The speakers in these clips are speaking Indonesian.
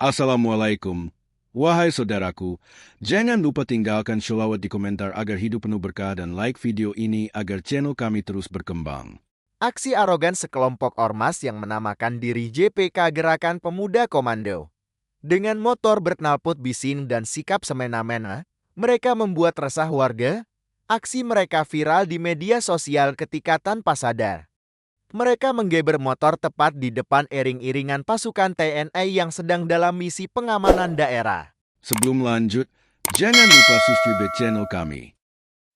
Assalamualaikum. Wahai saudaraku, jangan lupa tinggalkan sholawat di komentar agar hidup penuh berkah dan like video ini agar channel kami terus berkembang. Aksi arogan sekelompok ormas yang menamakan diri JPK Gerakan Pemuda Komando. Dengan motor berknalpot bising dan sikap semena-mena, mereka membuat resah warga. Aksi mereka viral di media sosial ketika tanpa sadar. Mereka menggeber motor tepat di depan iring-iringan pasukan TNI yang sedang dalam misi pengamanan daerah. Sebelum lanjut, jangan lupa subscribe channel kami.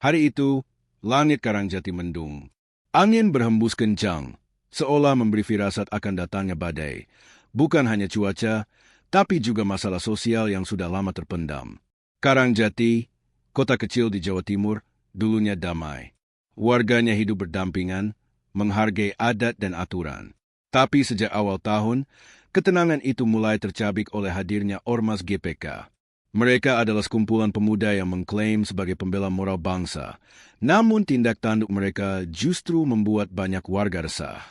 Hari itu, langit Karangjati mendung. Angin berhembus kencang, seolah memberi firasat akan datangnya badai. Bukan hanya cuaca, tapi juga masalah sosial yang sudah lama terpendam. Karangjati, kota kecil di Jawa Timur, dulunya damai. Warganya hidup berdampingan, menghargai adat dan aturan. Tapi sejak awal tahun, ketenangan itu mulai tercabik oleh hadirnya Ormas GPK. Mereka adalah sekumpulan pemuda yang mengklaim sebagai pembela moral bangsa, namun tindak tanduk mereka justru membuat banyak warga resah.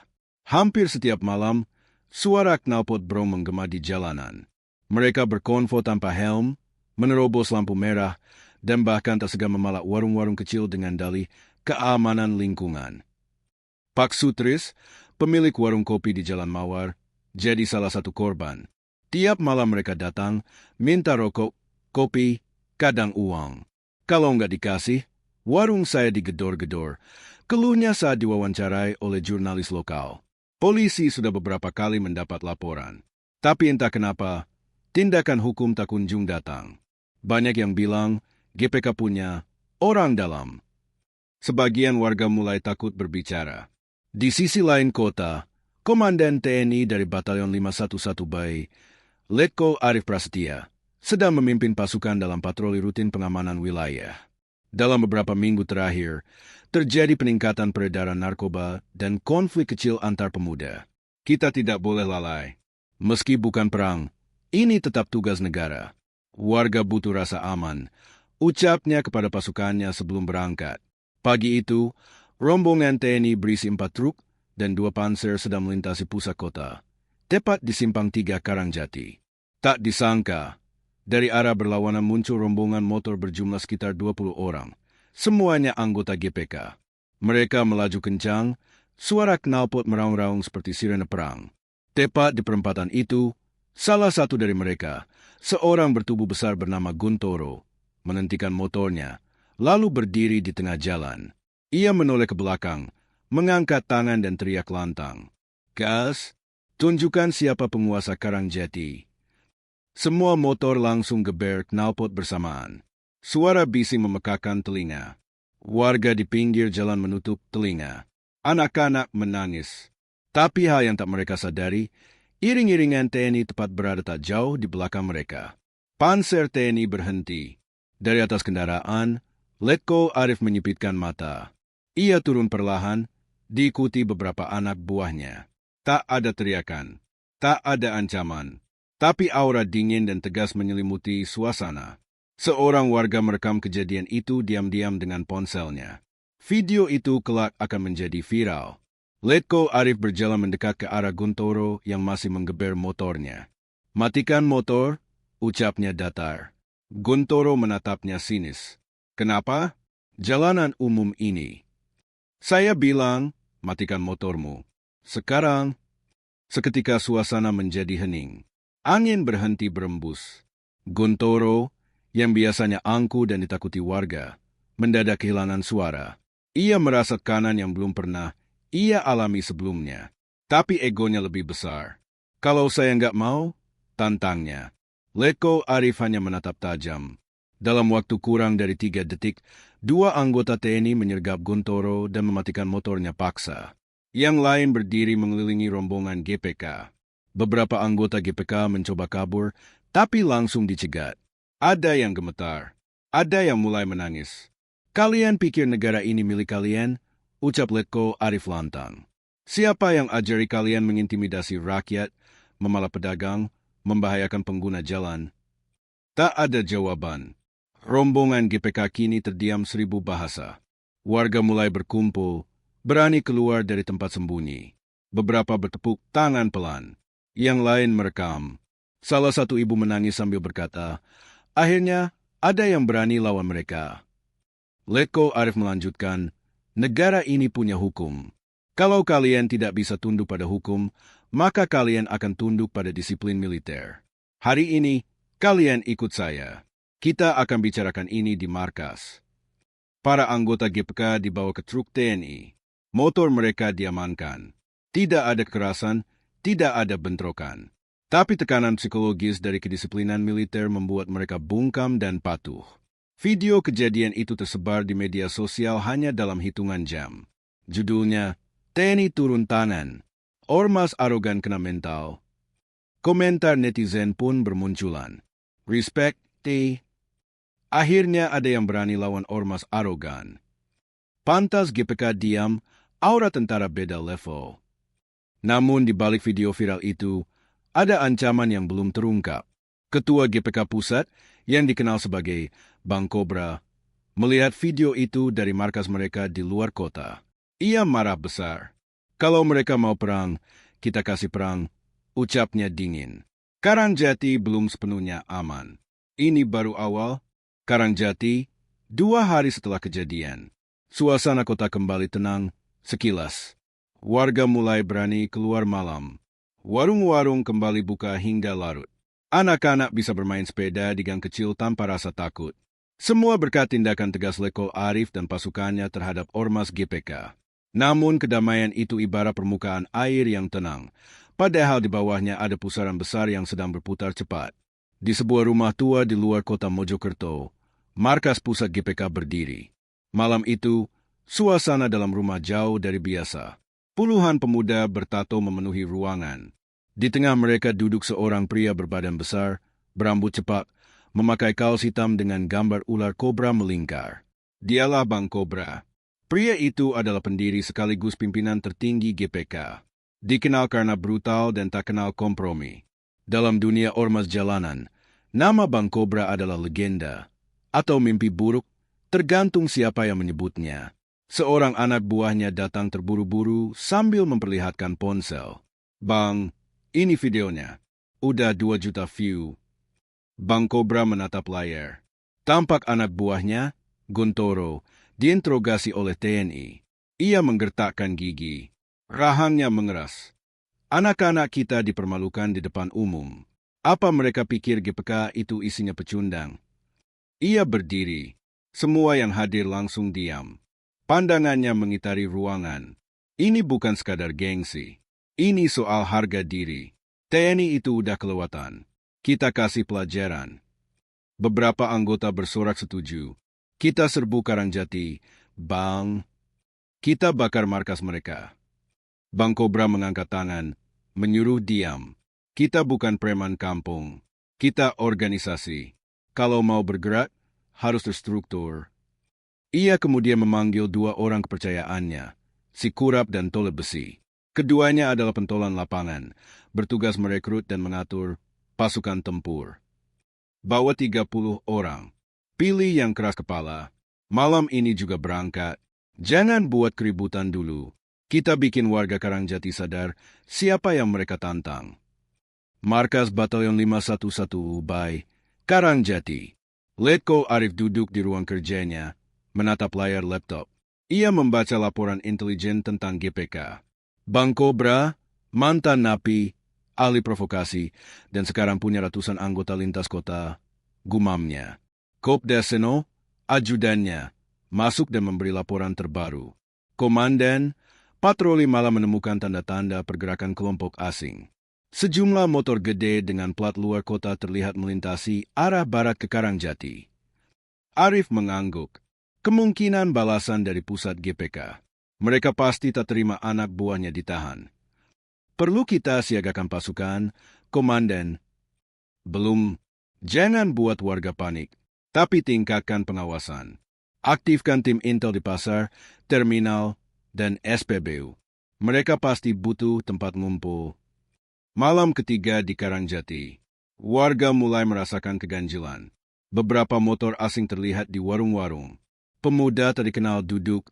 Hampir setiap malam, suara knalpot brong menggema di jalanan. Mereka berkonvo tanpa helm, menerobos lampu merah, dan bahkan tak segan memalak warung-warung kecil dengan dalih keamanan lingkungan. Pak Sutris, pemilik warung kopi di Jalan Mawar, jadi salah satu korban. Tiap malam mereka datang, minta rokok, kopi, kadang uang. Kalau nggak dikasih, warung saya digedor-gedor. Keluhnya saat diwawancarai oleh jurnalis lokal. Polisi sudah beberapa kali mendapat laporan. Tapi entah kenapa, tindakan hukum tak kunjung datang. Banyak yang bilang GPK punya orang dalam. Sebagian warga mulai takut berbicara. Di sisi lain kota, Komandan TNI dari Batalion 511 Bay, Letko Arif Prasetya, sedang memimpin pasukan dalam patroli rutin pengamanan wilayah. Dalam beberapa minggu terakhir, terjadi peningkatan peredaran narkoba dan konflik kecil antar pemuda. Kita tidak boleh lalai. Meski bukan perang, ini tetap tugas negara. Warga butuh rasa aman, ucapnya kepada pasukannya sebelum berangkat. Pagi itu, rombongan TNI berisi 4 truk dan 2 panser sedang melintasi pusat kota, tepat di Simpang 3 Karangjati. Tak disangka, dari arah berlawanan muncul rombongan motor berjumlah sekitar 20 orang, semuanya anggota GPK. Mereka melaju kencang, suara knalpot meraung-raung seperti sirene perang. Tepat di perempatan itu, salah satu dari mereka, seorang bertubuh besar bernama Guntoro, menghentikan motornya, lalu berdiri di tengah jalan. Ia menoleh ke belakang, mengangkat tangan dan teriak lantang. "Gas, tunjukkan siapa penguasa Karangjati." Semua motor langsung geber knalpot bersamaan. Suara bising memekakan telinga. Warga di pinggir jalan menutup telinga. Anak-anak menangis. Tapi hal yang tak mereka sadari, iring-iringan TNI tepat berada tak jauh di belakang mereka. Panser TNI berhenti. Dari atas kendaraan, Letko Arif menyipitkan mata. Ia turun perlahan, diikuti beberapa anak buahnya. Tak ada teriakan, tak ada ancaman, tapi aura dingin dan tegas menyelimuti suasana. Seorang warga merekam kejadian itu diam-diam dengan ponselnya. Video itu kelak akan menjadi viral. Letko Arif berjalan mendekat ke arah Guntoro yang masih menggeber motornya. "Matikan motor," ucapnya datar. Guntoro menatapnya sinis. "Kenapa? Jalanan umum ini." "Saya bilang, matikan motormu." Sekarang, seketika suasana menjadi hening. Angin berhenti berembus. Guntoro, yang biasanya angkuh dan ditakuti warga, mendadak kehilangan suara. Ia merasa tekanan yang belum pernah ia alami sebelumnya. Tapi egonya lebih besar. "Kalau saya nggak mau," tantangnya. Letko Arif hanya menatap tajam. Dalam waktu kurang dari 3 detik, 2 anggota TNI menyergap Guntoro dan mematikan motornya paksa. Yang lain berdiri mengelilingi rombongan GPK. Beberapa anggota GPK mencoba kabur, tapi langsung dicegat. Ada yang gemetar, ada yang mulai menangis. "Kalian pikir negara ini milik kalian?" ucap Letko Arif lantang. "Siapa yang ajari kalian mengintimidasi rakyat, memalak pedagang, membahayakan pengguna jalan?" Tak ada jawaban. Rombongan GPK kini terdiam 1000 bahasa. Warga mulai berkumpul, berani keluar dari tempat sembunyi. Beberapa bertepuk tangan pelan. Yang lain merekam. Salah satu ibu menangis sambil berkata, akhirnya ada yang berani lawan mereka. Letko Arif melanjutkan, negara ini punya hukum. Kalau kalian tidak bisa tunduk pada hukum, maka kalian akan tunduk pada disiplin militer. Hari ini, kalian ikut saya. Kita akan bicarakan ini di markas. Para anggota GPK dibawa ke truk TNI. Motor mereka diamankan. Tidak ada kekerasan, tidak ada bentrokan. Tapi tekanan psikologis dari kedisiplinan militer membuat mereka bungkam dan patuh. Video kejadian itu tersebar di media sosial hanya dalam hitungan jam. Judulnya, TNI turun tangan. Ormas arogan kena mental. Komentar netizen pun bermunculan. Respect, T. Akhirnya ada yang berani lawan ormas arogan. Pantas GPK diam, aura tentara beda level. Namun di balik video viral itu, ada ancaman yang belum terungkap. Ketua GPK Pusat, yang dikenal sebagai Bang Kobra, melihat video itu dari markas mereka di luar kota. Ia marah besar. Kalau mereka mau perang, kita kasih perang, ucapnya dingin. Karangjati belum sepenuhnya aman. Ini baru awal. Karangjati, 2 hari setelah kejadian. Suasana kota kembali tenang, sekilas. Warga mulai berani keluar malam. Warung-warung kembali buka hingga larut. Anak-anak bisa bermain sepeda di gang kecil tanpa rasa takut. Semua berkat tindakan tegas Letko Arif dan pasukannya terhadap ormas GPK. Namun kedamaian itu ibarat permukaan air yang tenang, padahal di bawahnya ada pusaran besar yang sedang berputar cepat. Di sebuah rumah tua di luar kota Mojokerto, markas pusat GPK berdiri. Malam itu, suasana dalam rumah jauh dari biasa. Puluhan pemuda bertato memenuhi ruangan. Di tengah mereka duduk seorang pria berbadan besar, berambut cepat, memakai kaos hitam dengan gambar ular kobra melingkar. Dialah Bang Kobra. Pria itu adalah pendiri sekaligus pimpinan tertinggi GPK. Dikenal karena brutal dan tak kenal kompromi. Dalam dunia ormas jalanan, nama Bang Kobra adalah legenda. Atau mimpi buruk, tergantung siapa yang menyebutnya. Seorang anak buahnya datang terburu-buru sambil memperlihatkan ponsel. Bang, ini videonya. Udah 2 juta view. Bang Kobra menatap layar. Tampak anak buahnya, Guntoro, diinterogasi oleh TNI. Ia menggertakkan gigi. Rahangnya mengeras. Anak-anak kita dipermalukan di depan umum. Apa mereka pikir GPK itu isinya pecundang? Ia berdiri. Semua yang hadir langsung diam. Pandangannya mengitari ruangan. Ini bukan sekadar gengsi. Ini soal harga diri. TNI itu udah kelewatan. Kita kasih pelajaran. Beberapa anggota bersorak setuju. Kita serbu Karangjati, Bang. Kita bakar markas mereka. Bang Kobra mengangkat tangan, menyuruh diam. Kita bukan preman kampung. Kita organisasi. Kalau mau bergerak, harus terstruktur. Ia kemudian memanggil 2 orang kepercayaannya, si Kurap dan Tole Besi. Keduanya adalah pentolan lapangan, bertugas merekrut dan mengatur pasukan tempur. Bawa 30 orang. Pilih yang keras kepala. Malam ini juga berangkat. Jangan buat keributan dulu. Kita bikin warga Karangjati sadar siapa yang mereka tantang. Markas Batalion 511 Ubay, Karangjati. Letko Arif duduk di ruang kerjanya, menatap layar laptop. Ia membaca laporan intelijen tentang GPK. Bang Kobra, mantan napi, ahli provokasi, dan sekarang punya ratusan anggota lintas kota, gumamnya. Kopda Seno, ajudannya, masuk dan memberi laporan terbaru. Komandan, patroli malam menemukan tanda-tanda pergerakan kelompok asing. Sejumlah motor gede dengan plat luar kota terlihat melintasi arah barat ke Karangjati. Arif mengangguk. Kemungkinan balasan dari pusat GPK. Mereka pasti tak terima anak buahnya ditahan. Perlu kita siagakan pasukan, Komandan. Belum. Jangan buat warga panik, tapi tingkatkan pengawasan. Aktifkan tim intel di pasar, terminal, dan SPBU. Mereka pasti butuh tempat ngumpul. Malam ketiga di Karangjati. Warga mulai merasakan keganjilan. Beberapa motor asing terlihat di warung-warung. Pemuda terkenal duduk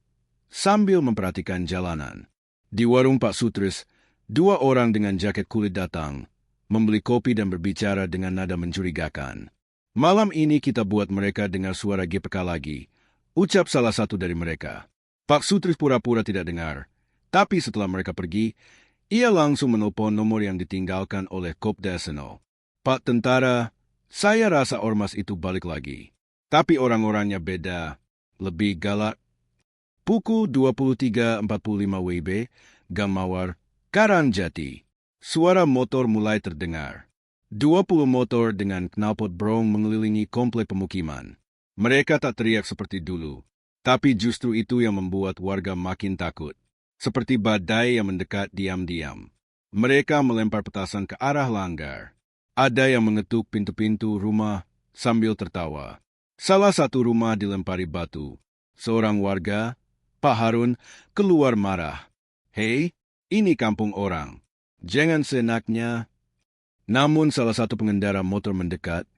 sambil memperhatikan jalanan. Di warung Pak Sutris, 2 orang dengan jaket kulit datang, membeli kopi dan berbicara dengan nada mencurigakan. Malam ini kita buat mereka dengar suara GPK lagi, ucap salah satu dari mereka. Pak Sutris pura-pura tidak dengar, tapi setelah mereka pergi, ia langsung menelpon nomor yang ditinggalkan oleh Kopdaseno. Pak Tentara, saya rasa ormas itu balik lagi. Tapi orang-orangnya beda, lebih galak. Pukul 23.45 WIB, Gang Mawar, Karangjati. Suara motor mulai terdengar. 20 motor dengan knalpot brong mengelilingi komplek pemukiman. Mereka tak teriak seperti dulu, tapi justru itu yang membuat warga makin takut. Seperti badai yang mendekat diam-diam. Mereka melempar petasan ke arah langgar. Ada yang mengetuk pintu-pintu rumah sambil tertawa. Salah satu rumah dilempari batu. Seorang warga, Pak Harun, keluar marah. Hei, ini kampung orang. Jangan seenaknya. Namun salah satu pengendara motor mendekat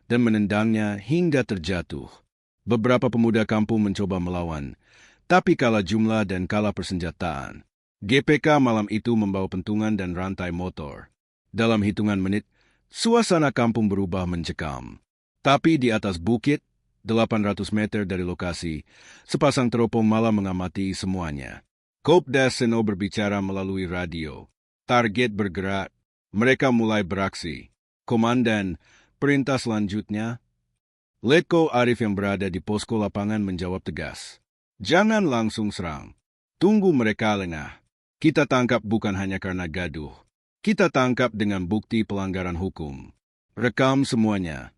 dan menendangnya hingga terjatuh. Beberapa pemuda kampung mencoba melawan, tapi kalah jumlah dan kalah persenjataan. GPK malam itu membawa pentungan dan rantai motor. Dalam hitungan menit, suasana kampung berubah mencekam. Tapi di atas bukit, 800 meter dari lokasi, sepasang teropong malam mengamati semuanya. Kopdaseno berbicara melalui radio. Target bergerak. Mereka mulai beraksi. Komandan, perintah selanjutnya. Letko Arif yang berada di posko lapangan menjawab tegas. Jangan langsung serang. Tunggu mereka lengah. Kita tangkap bukan hanya karena gaduh. Kita tangkap dengan bukti pelanggaran hukum. Rekam semuanya.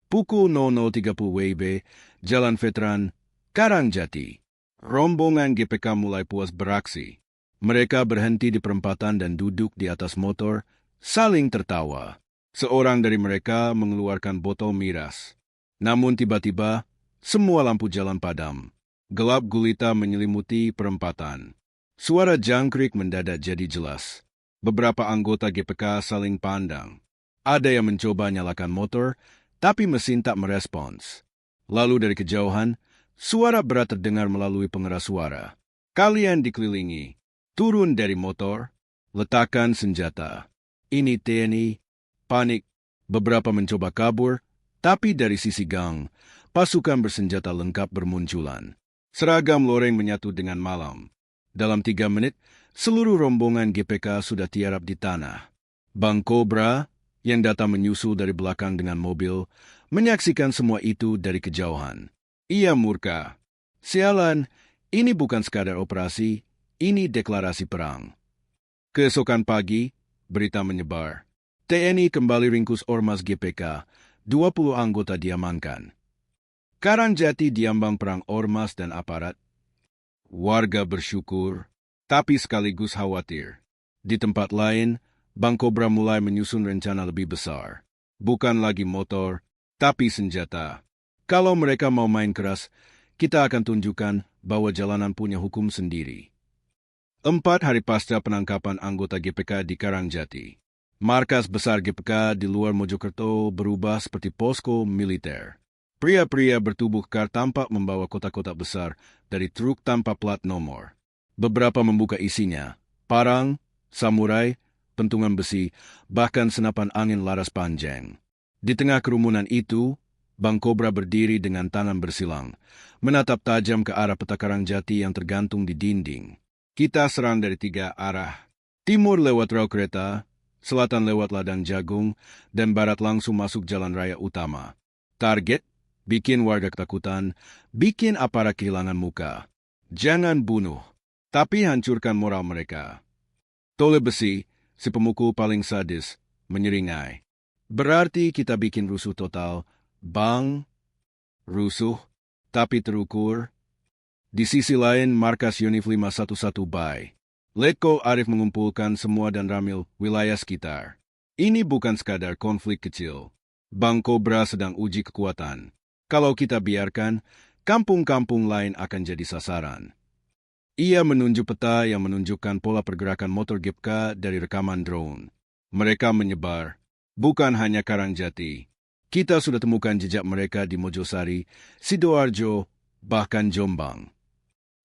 Pukul 00.30 WIB, Jalan Veteran, Karangjati. Rombongan GPK mulai puas beraksi. Mereka berhenti di perempatan dan duduk di atas motor, saling tertawa. Seorang dari mereka mengeluarkan botol miras. Namun tiba-tiba, semua lampu jalan padam. Gelap gulita menyelimuti perempatan. Suara jangkrik mendadak jadi jelas. Beberapa anggota GPK saling pandang. Ada yang mencoba nyalakan motor, tapi mesin tak merespons. Lalu dari kejauhan, suara berat terdengar melalui pengeras suara. Kalian dikelilingi. Turun dari motor, letakkan senjata. Ini TNI, panik. Beberapa mencoba kabur, tapi dari sisi gang, pasukan bersenjata lengkap bermunculan. Seragam loreng menyatu dengan malam. Dalam 3 menit, seluruh rombongan GPK sudah tiarap di tanah. Bang Cobra, yang datang menyusul dari belakang dengan mobil, menyaksikan semua itu dari kejauhan. Ia murka. Sialan, ini bukan sekadar operasi, ini deklarasi perang. Keesokan pagi, berita menyebar. TNI kembali ringkus ormas GPK, 20 anggota diamankan. Karangjati diambang perang ormas dan aparat. Warga bersyukur, tapi sekaligus khawatir. Di tempat lain, Bang Cobra mulai menyusun rencana lebih besar. Bukan lagi motor, tapi senjata. Kalau mereka mau main keras, kita akan tunjukkan bahwa jalanan punya hukum sendiri. 4 hari pasca penangkapan anggota GPK di Karangjati, markas besar GPK di luar Mojokerto berubah seperti posko militer. Pria-pria bertubuh kekar tampak membawa kotak-kotak besar dari truk tanpa plat nomor. Beberapa membuka isinya, parang, samurai, pentungan besi, bahkan senapan angin laras panjang. Di tengah kerumunan itu, Bang Cobra berdiri dengan tangan bersilang, menatap tajam ke arah peta Karangjati yang tergantung di dinding. Kita serang dari 3 arah. Timur lewat rel kereta, selatan lewat ladang jagung, dan barat langsung masuk jalan raya utama. Target, bikin warga ketakutan, bikin aparat kehilangan muka. Jangan bunuh, tapi hancurkan moral mereka. Tole Besi, si pemukul paling sadis, menyeringai. Berarti kita bikin rusuh total, Bang. Rusuh, tapi terukur. Di sisi lain, markas Yonif 511 Bay. Letko Arif mengumpulkan semua dan Ramil wilayah sekitar. Ini bukan sekadar konflik kecil. Bang Cobra sedang uji kekuatan. Kalau kita biarkan, kampung-kampung lain akan jadi sasaran. Ia menunjuk peta yang menunjukkan pola pergerakan motor GPK dari rekaman drone. Mereka menyebar, bukan hanya Karangjati. Kita sudah temukan jejak mereka di Mojosari, Sidoarjo, bahkan Jombang.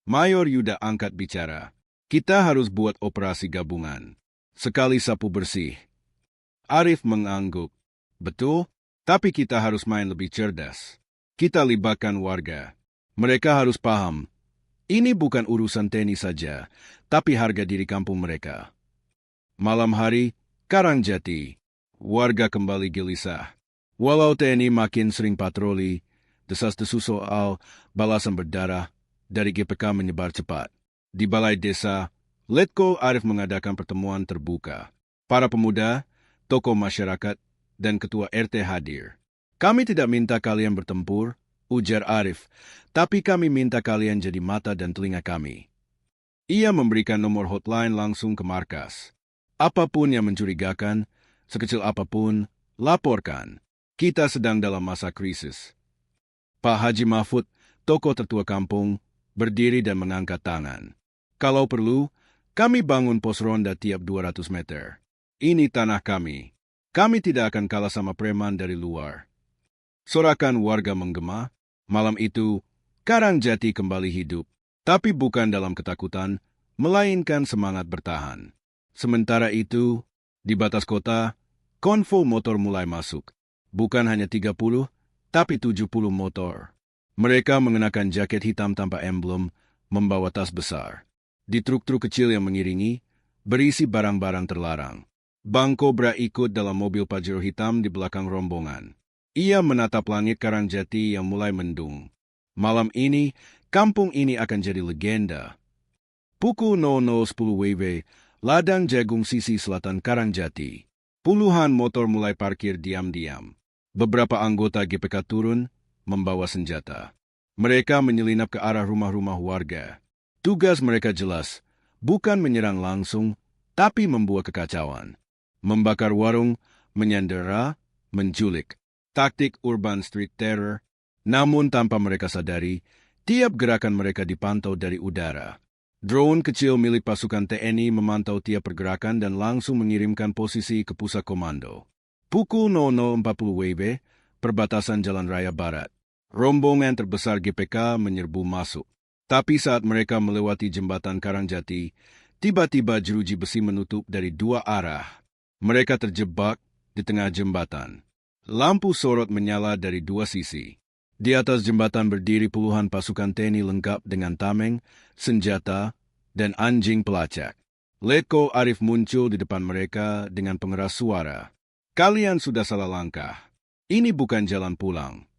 Mayor Yuda angkat bicara. Kita harus buat operasi gabungan. Sekali sapu bersih. Arif mengangguk. Betul, tapi kita harus main lebih cerdas. Kita libatkan warga. Mereka harus paham. Ini bukan urusan tenis saja, tapi harga diri kampung mereka. Malam hari, Karangjati. Warga kembali gelisah. Walau TNI makin sering patroli, desas-desus soal balasan berdarah dari GPK menyebar cepat. Di balai desa, Letko Arif mengadakan pertemuan terbuka. Para pemuda, tokoh masyarakat, dan ketua RT hadir. Kami tidak minta kalian bertempur, ujar Arif, tapi kami minta kalian jadi mata dan telinga kami. Ia memberikan nomor hotline langsung ke markas. Apapun yang mencurigakan, sekecil apapun, laporkan. Kita sedang dalam masa krisis. Pak Haji Mahfud, tokoh tertua kampung, berdiri dan mengangkat tangan. Kalau perlu, kami bangun pos ronda tiap 200 meter. Ini tanah kami. Kami tidak akan kalah sama preman dari luar. Sorakan warga menggema. Malam itu, Karangjati kembali hidup. Tapi bukan dalam ketakutan, melainkan semangat bertahan. Sementara itu, di batas kota, konvoi motor mulai masuk. Bukan hanya 30, tapi 70 motor. Mereka mengenakan jaket hitam tanpa emblem, membawa tas besar. Di truk-truk kecil yang mengiringi, berisi barang-barang terlarang. Bang Kobra ikut dalam mobil Pajero hitam di belakang rombongan. Ia menatap langit Karangjati yang mulai mendung. Malam ini, kampung ini akan jadi legenda. Pukul 00.10 WIB, ladang jagung sisi selatan Karangjati. Puluhan motor mulai parkir diam-diam. Beberapa anggota GPK turun, membawa senjata. Mereka menyelinap ke arah rumah-rumah warga. Tugas mereka jelas, bukan menyerang langsung, tapi membuat kekacauan. Membakar warung, menyandera, menculik. Taktik urban street terror. Namun tanpa mereka sadari, tiap gerakan mereka dipantau dari udara. Drone kecil milik pasukan TNI memantau tiap pergerakan dan langsung mengirimkan posisi ke pusat komando. Pukul 00.40 WIB, perbatasan Jalan Raya Barat. Rombongan terbesar GPK menyerbu masuk. Tapi saat mereka melewati jembatan Karangjati, tiba-tiba jeruji besi menutup dari dua arah. Mereka terjebak di tengah jembatan. Lampu sorot menyala dari dua sisi. Di atas jembatan berdiri puluhan pasukan TNI lengkap dengan tameng, senjata, dan anjing pelacak. Letko Arif muncul di depan mereka dengan pengeras suara. Kalian sudah salah langkah. Ini bukan jalan pulang.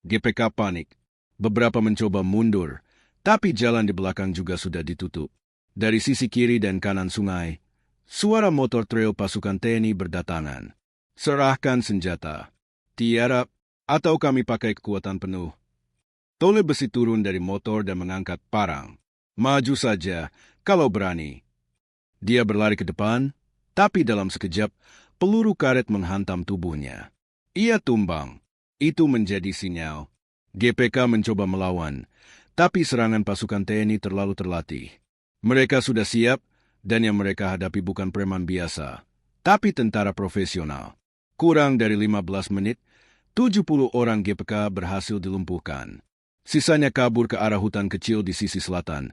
GPK panik. Beberapa mencoba mundur, tapi jalan di belakang juga sudah ditutup. Dari sisi kiri dan kanan sungai, suara motor trail pasukan TNI berdatangan. Serahkan senjata. Tiarap, atau kami pakai kekuatan penuh. Tole besi turun dari motor dan mengangkat parang. Maju saja, kalau berani. Dia berlari ke depan, tapi dalam sekejap, peluru karet menghantam tubuhnya. Ia tumbang. Itu menjadi sinyal. GPK mencoba melawan, tapi serangan pasukan TNI terlalu terlatih. Mereka sudah siap, dan yang mereka hadapi bukan preman biasa, tapi tentara profesional. Kurang dari 15 menit, 70 orang GPK berhasil dilumpuhkan. Sisanya kabur ke arah hutan kecil di sisi selatan,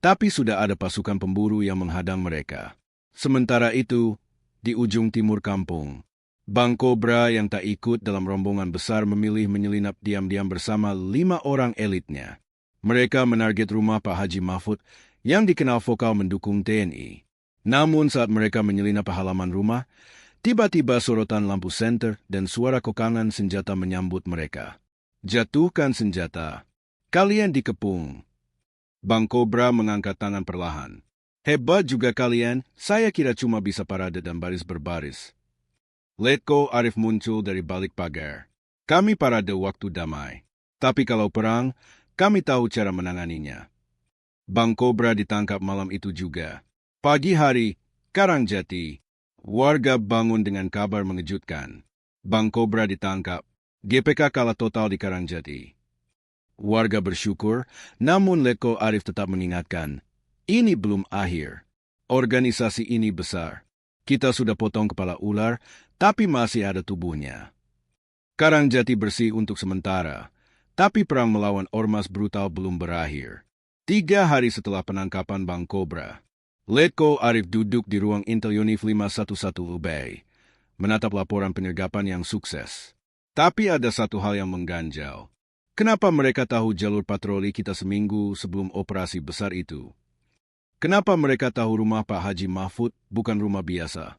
tapi sudah ada pasukan pemburu yang menghadang mereka. Sementara itu, di ujung timur kampung, Bang Kobra yang tak ikut dalam rombongan besar memilih menyelinap diam-diam bersama 5 orang elitnya. Mereka menarget rumah Pak Haji Mahfud yang dikenal vokal mendukung TNI. Namun saat mereka menyelinap ke halaman rumah, tiba-tiba sorotan lampu senter dan suara kokangan senjata menyambut mereka. Jatuhkan senjata. Kalian dikepung. Bang Kobra mengangkat tangan perlahan. Hebat juga kalian, saya kira cuma bisa parade dan baris berbaris. Letko Arif muncul dari balik pagar. Kami parade waktu damai. Tapi kalau perang, kami tahu cara menanganinya. Bang Kobra ditangkap malam itu juga. Pagi hari, Karangjati. Warga bangun dengan kabar mengejutkan. Bang Kobra ditangkap. GPK kalah total di Karangjati. Warga bersyukur, namun Letko Arif tetap mengingatkan. Ini belum akhir. Organisasi ini besar. Kita sudah potong kepala ular, tapi masih ada tubuhnya. Karangjati bersih untuk sementara, tapi perang melawan ormas brutal belum berakhir. 3 hari setelah penangkapan Bang Kobra, Letko Arif duduk di ruang Intel Unif 511 Ubay. menatap laporan penyergapan yang sukses. Tapi ada satu hal yang mengganjal. Kenapa mereka tahu jalur patroli kita seminggu sebelum operasi besar itu? Kenapa mereka tahu rumah Pak Haji Mahfud bukan rumah biasa?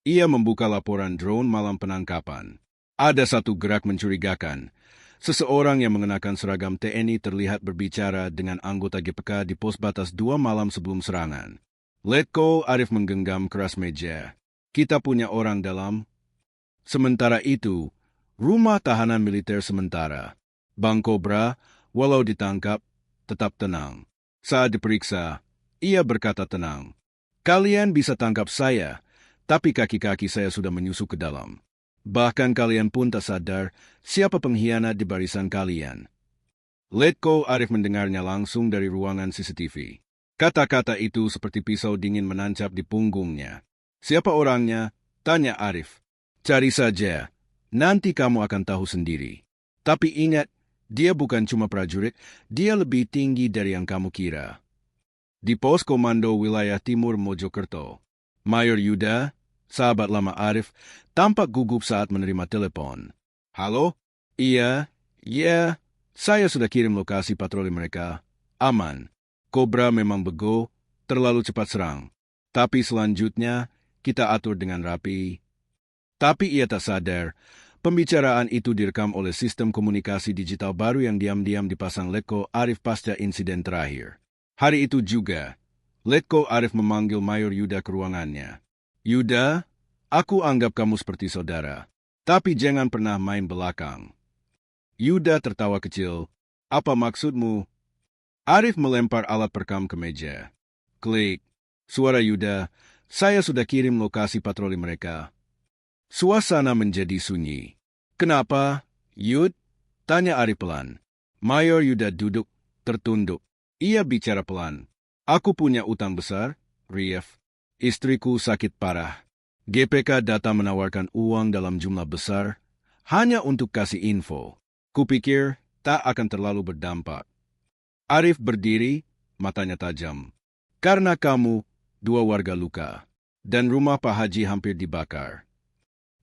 Ia membuka laporan drone malam penangkapan. Ada satu gerak mencurigakan. Seseorang yang mengenakan seragam TNI terlihat berbicara dengan anggota GPK di pos batas 2 malam sebelum serangan. Letko Arif menggenggam keras meja. Kita punya orang dalam. Sementara itu, rumah tahanan militer sementara. Bang Cobra, walau ditangkap, tetap tenang. Saat diperiksa, ia berkata tenang. Kalian bisa tangkap saya, tapi kaki-kaki saya sudah menyusup ke dalam. Bahkan kalian pun tak sadar siapa pengkhianat di barisan kalian. Letko Arif mendengarnya langsung dari ruangan CCTV. Kata-kata itu seperti pisau dingin menancap di punggungnya. Siapa orangnya? Tanya Arif. Cari saja, nanti kamu akan tahu sendiri. Tapi ingat, dia bukan cuma prajurit, dia lebih tinggi dari yang kamu kira. Di pos komando wilayah timur Mojokerto, Mayor Yuda, sahabat lama Arif, tampak gugup saat menerima telepon. Halo? Iya, saya sudah kirim lokasi patroli mereka. Aman. Cobra memang bego, terlalu cepat serang. Tapi selanjutnya, kita atur dengan rapi. Tapi ia tak sadar, pembicaraan itu direkam oleh sistem komunikasi digital baru yang diam-diam dipasang Letko Arif pasca insiden terakhir. Hari itu juga, Letko Arif memanggil Mayor Yuda ke ruangannya. Yuda, aku anggap kamu seperti saudara, tapi jangan pernah main belakang. Yuda tertawa kecil. Apa maksudmu? Arif melempar alat perekam ke meja. Klik. Suara Yuda, saya sudah kirim lokasi patroli mereka. Suasana menjadi sunyi. Kenapa, Yud? Tanya Arif pelan. Mayor Yuda duduk, tertunduk. Ia bicara pelan. Aku punya utang besar, Rief. Istriku sakit parah. GPK data menawarkan uang dalam jumlah besar, hanya untuk kasih info. Kupikir tak akan terlalu berdampak. Arif berdiri, matanya tajam. Karena kamu, 2 warga luka, dan rumah Pak Haji hampir dibakar.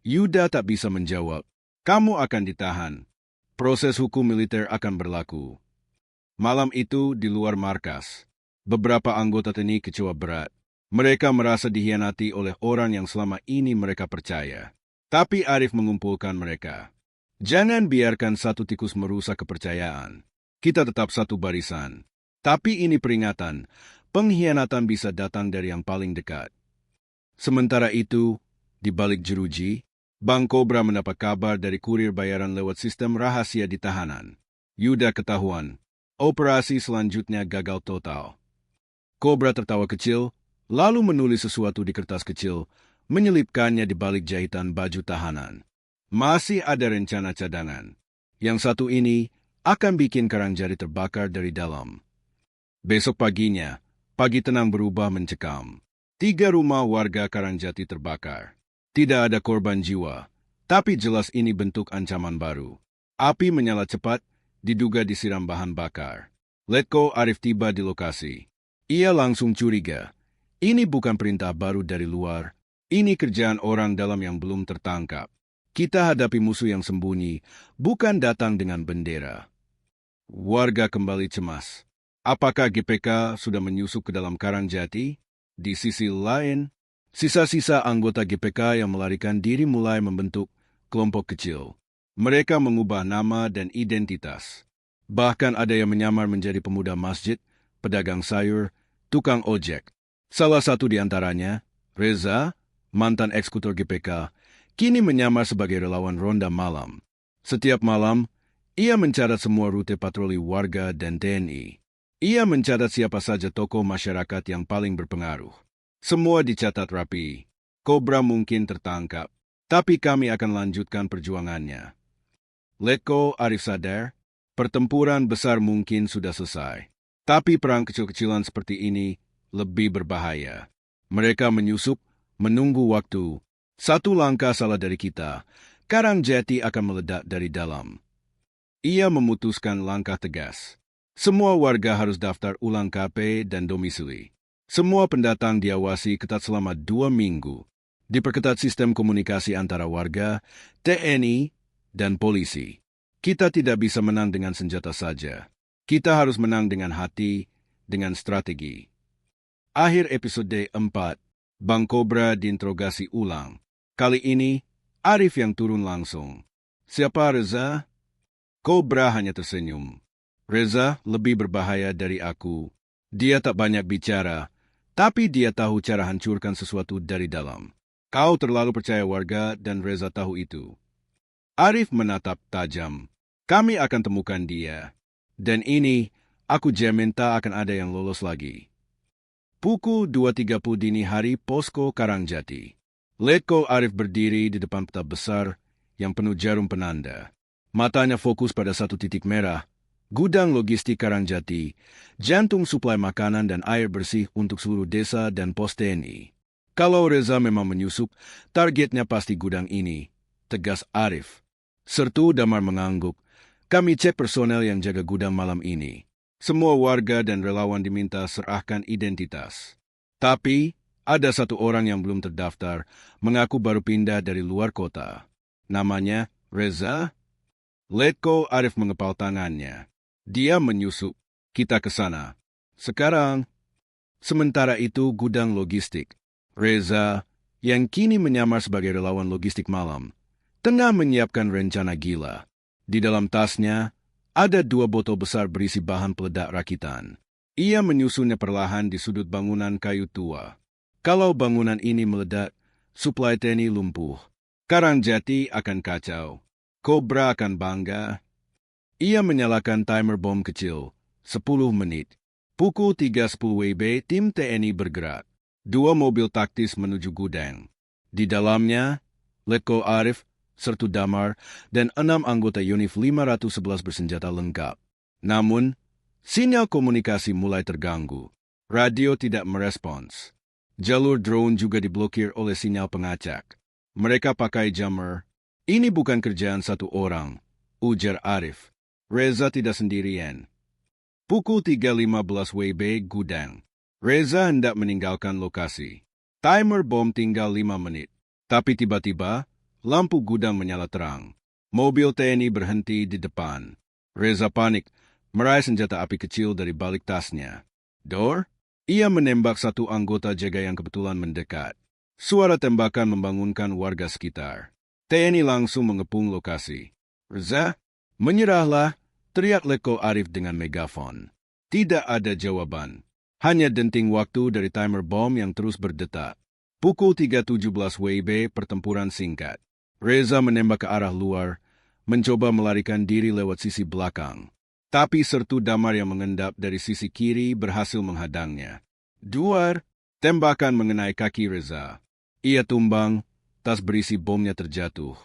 Yuda tak bisa menjawab. Kamu akan ditahan. Proses hukum militer akan berlaku. Malam itu di luar markas, beberapa anggota TNI kecewa berat. Mereka merasa dikhianati oleh orang yang selama ini mereka percaya. Tapi Arif mengumpulkan mereka. Jangan biarkan satu tikus merusak kepercayaan. Kita tetap satu barisan. Tapi ini peringatan, pengkhianatan bisa datang dari yang paling dekat. Sementara itu, di balik jeruji, Bang Cobra mendapat kabar dari kurir bayaran lewat sistem rahasia di tahanan. Yuda ketahuan, operasi selanjutnya gagal total. Cobra tertawa kecil, lalu menulis sesuatu di kertas kecil, menyelipkannya di balik jahitan baju tahanan. Masih ada rencana cadangan. Yang satu ini akan bikin Karangjati terbakar dari dalam. Besok paginya, pagi tenang berubah mencekam. 3 rumah warga Karangjati terbakar. Tidak ada korban jiwa, tapi jelas ini bentuk ancaman baru. Api menyala cepat, diduga disiram bahan bakar. Letko Arif tiba di lokasi. Ia langsung curiga. Ini bukan perintah baru dari luar. Ini kerjaan orang dalam yang belum tertangkap. Kita hadapi musuh yang sembunyi, bukan datang dengan bendera. Warga kembali cemas. Apakah GPK sudah menyusup ke dalam Karangjati? Di sisi lain, sisa-sisa anggota GPK yang melarikan diri mulai membentuk kelompok kecil. Mereka mengubah nama dan identitas. Bahkan ada yang menyamar menjadi pemuda masjid, pedagang sayur, tukang ojek. Salah satu di antaranya, Reza, mantan eksekutor GPK, kini menyamar sebagai relawan ronda malam. Setiap malam, ia mencatat semua rute patroli warga dan TNI. Ia mencatat siapa saja tokoh masyarakat yang paling berpengaruh. Semua dicatat rapi. Cobra mungkin tertangkap, tapi kami akan lanjutkan perjuangannya. Letko Arif sadar, pertempuran besar mungkin sudah selesai. Tapi perang kecil-kecilan seperti ini lebih berbahaya. Mereka menyusup, menunggu waktu. Satu langkah salah dari kita, Karangjati akan meledak dari dalam. Ia memutuskan langkah tegas. Semua warga harus daftar ulang KP dan domisili. Semua pendatang diawasi ketat selama 2 minggu. Diperketat sistem komunikasi antara warga, TNI, dan polisi. Kita tidak bisa menang dengan senjata saja. Kita harus menang dengan hati, dengan strategi. Akhir episode 4, Bang Cobra diinterogasi ulang. Kali ini, Arif yang turun langsung. Siapa Reza? Cobra hanya tersenyum. Reza lebih berbahaya dari aku. Dia tak banyak bicara, tapi dia tahu cara hancurkan sesuatu dari dalam. Kau terlalu percaya warga dan Reza tahu itu. Arif menatap tajam. Kami akan temukan dia. Dan ini, aku jamin tak akan ada yang lolos lagi. Pukul 2.30 dini hari Posko Karangjati. Letko Arif berdiri di depan peta besar yang penuh jarum penanda. Matanya fokus pada satu titik merah. Gudang logistik Karangjati, jantung suplai makanan dan air bersih untuk seluruh desa dan pos TNI. Kalau Reza memang menyusup, targetnya pasti gudang ini, tegas Arif. Sertu Damar mengangguk. Kami cek personel yang jaga gudang malam ini. Semua warga dan relawan diminta serahkan identitas. Tapi, ada satu orang yang belum terdaftar, mengaku baru pindah dari luar kota. Namanya Reza? Letko Arif mengepal tangannya. Dia menyusup. Kita ke sana. Sekarang, sementara itu gudang logistik. Reza, yang kini menyamar sebagai relawan logistik malam, tengah menyiapkan rencana gila. Di dalam tasnya, ada 2 botol besar berisi bahan peledak rakitan. Ia menyusunnya perlahan di sudut bangunan kayu tua. Kalau bangunan ini meledak, suplai TNI lumpuh. Karangjati akan kacau. Cobra akan bangga. Ia menyalakan timer bom kecil. 10 menit. Pukul 3.10 WIB, tim TNI bergerak. 2 mobil taktis menuju gudang. Di dalamnya, Letko Arif, Sertu Damar, dan 6 anggota Yunif 511 bersenjata lengkap. Namun, sinyal komunikasi mulai terganggu. Radio tidak merespons. Jalur drone juga diblokir oleh sinyal pengacak. Mereka pakai jammer. Ini bukan kerjaan satu orang, ujar Arif. Reza tidak sendirian. Pukul 3.15 WIB gudang. Reza hendak meninggalkan lokasi. Timer bom tinggal 5 menit. Tapi tiba-tiba, lampu gudang menyala terang. Mobil TNI berhenti di depan. Reza panik, meraih senjata api kecil dari balik tasnya. Dor? Ia menembak satu anggota jaga yang kebetulan mendekat. Suara tembakan membangunkan warga sekitar. TNI langsung mengepung lokasi. Reza? Menyerahlah, teriak Letko Arif dengan megafon. Tidak ada jawaban. Hanya denting waktu dari timer bom yang terus berdetak. Pukul 3.17 WIB pertempuran singkat. Reza menembak ke arah luar, mencoba melarikan diri lewat sisi belakang. Tapi Sertu Damar yang mengendap dari sisi kiri berhasil menghadangnya. Duar, tembakan mengenai kaki Reza. Ia tumbang, tas berisi bomnya terjatuh.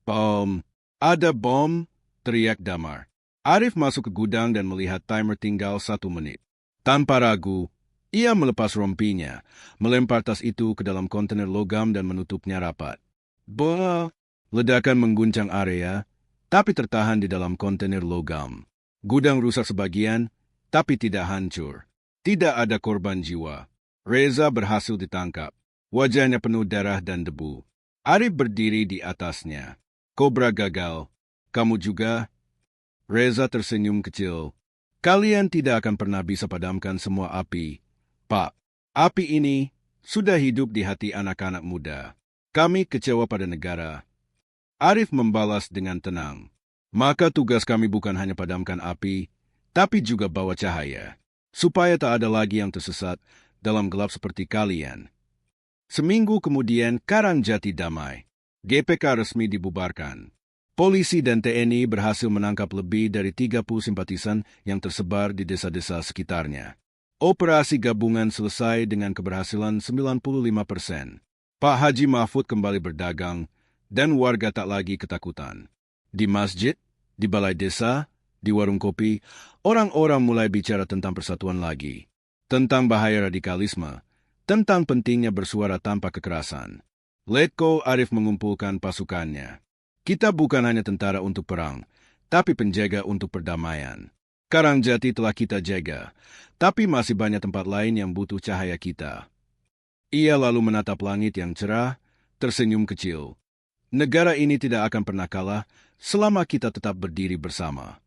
Bom! Ada bom! Teriak Damar. Arif masuk ke gudang dan melihat timer tinggal 1 menit. Tanpa ragu, ia melepas rompinya, melempar tas itu ke dalam kontainer logam dan menutupnya rapat. Bah! Ledakan mengguncang area, tapi tertahan di dalam kontainer logam. Gudang rusak sebagian, tapi tidak hancur. Tidak ada korban jiwa. Reza berhasil ditangkap. Wajahnya penuh darah dan debu. Arif berdiri di atasnya. Cobra gagal. Kamu juga? Reza tersenyum kecil. Kalian tidak akan pernah bisa padamkan semua api. Pak, api ini sudah hidup di hati anak-anak muda. Kami kecewa pada negara. Arif membalas dengan tenang. Maka tugas kami bukan hanya padamkan api, tapi juga bawa cahaya. Supaya tak ada lagi yang tersesat dalam gelap seperti kalian. Seminggu kemudian Karangjati damai. GPK resmi dibubarkan. Polisi dan TNI berhasil menangkap lebih dari 30 simpatisan yang tersebar di desa-desa sekitarnya. Operasi gabungan selesai dengan keberhasilan 95%. Pak Haji Mahfud kembali berdagang, dan warga tak lagi ketakutan. Di masjid, di balai desa, di warung kopi, orang-orang mulai bicara tentang persatuan lagi. Tentang bahaya radikalisme, tentang pentingnya bersuara tanpa kekerasan. Letko Arif mengumpulkan pasukannya. Kita bukan hanya tentara untuk perang, tapi penjaga untuk perdamaian. Karangjati telah kita jaga, tapi masih banyak tempat lain yang butuh cahaya kita. Ia lalu menatap langit yang cerah, tersenyum kecil. Negara ini tidak akan pernah kalah selama kita tetap berdiri bersama.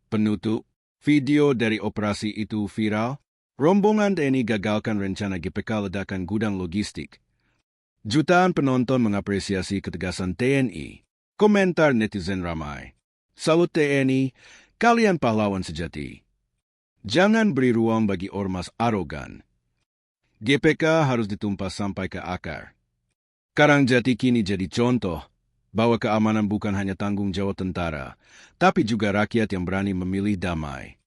Penutup, video dari operasi itu viral. Rombongan TNI gagalkan rencana GPK ledakan gudang logistik. Jutaan penonton mengapresiasi ketegasan TNI. Komentar netizen ramai. Salut TNI, kalian pahlawan sejati. Jangan beri ruang bagi ormas arogan. GPK harus ditumpas sampai ke akar. Karangjati kini jadi contoh bahwa keamanan bukan hanya tanggung jawab tentara, tapi juga rakyat yang berani memilih damai.